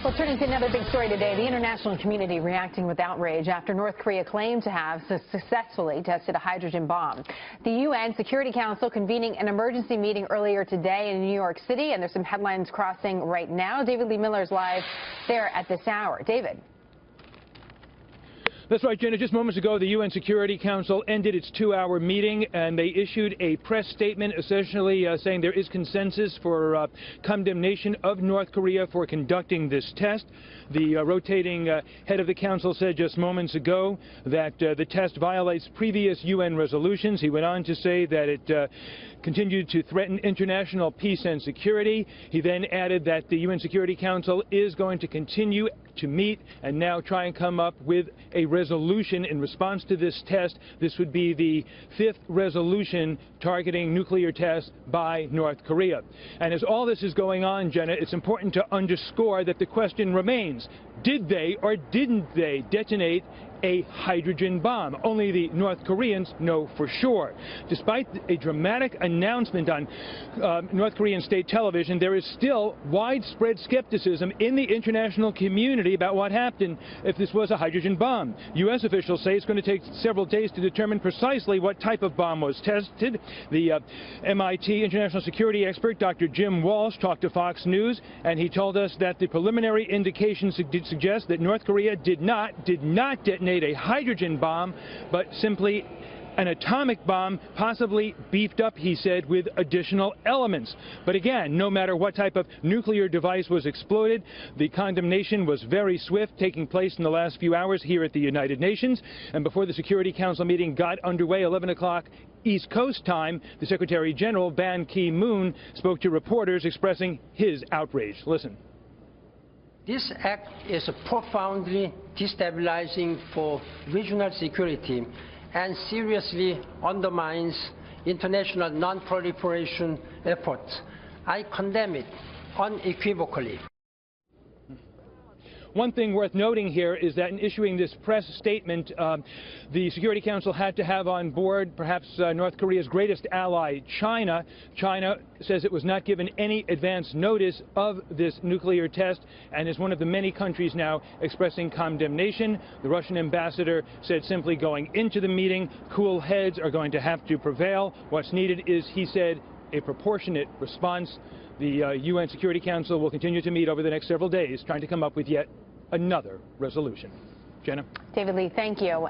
Well, turning to another big story today, the international community reacting with outrage after North Korea claimed to have successfully tested a hydrogen bomb. The UN Security Council convening an emergency meeting earlier today in New York City, and there's some headlines crossing right now. David Lee Miller is live there at this hour. David. That's right, Jenna. Just moments ago, the UN Security Council ended its two-hour meeting, and they issued a press statement essentially saying there is consensus for condemnation of North Korea for conducting this test. The rotating head of the council said just moments ago that the test violates previous UN resolutions. He went on to say that it continued to threaten international peace and security. He then added that the UN Security Council is going to continue to meet and now try and come up with a resolution in response to this test. This would be the fifth resolution targeting nuclear tests by North Korea. And as all this is going on, Jenna, it's important to underscore that the question remains, did they or didn't they detonate a hydrogen bomb? Only the North Koreans know for sure. Despite a dramatic announcement on North Korean state television, there is still widespread skepticism in the international community about what happened if this was a hydrogen bomb. U.S. officials say it's going to take several days to determine precisely what type of bomb was tested. The MIT international security expert, Dr. Jim Walsh, talked to Fox News, and he told us that the preliminary indications did suggest that North Korea did not detonate a hydrogen bomb, but simply an atomic bomb, possibly beefed up, he said, with additional elements. But again, no matter what type of nuclear device was exploded, the condemnation was very swift, taking place in the last few hours here at the United Nations. And before the Security Council meeting got underway, 11 o'clock East Coast time, the Secretary General, Ban Ki-moon, spoke to reporters expressing his outrage. Listen. This act is profoundly destabilizing for regional security and seriously undermines international non-proliferation efforts. I condemn it unequivocally. One thing worth noting here is that in issuing this press statement, the Security Council had to have on board perhaps North Korea's greatest ally, China. China says it was not given any advance notice of this nuclear test and is one of the many countries now expressing condemnation. The Russian ambassador said simply going into the meeting, cool heads are going to have to prevail. What's needed is, he said, a proportionate response. The UN Security Council will continue to meet over the next several days, trying to come up with yet another resolution. Jenna? David Lee, thank you.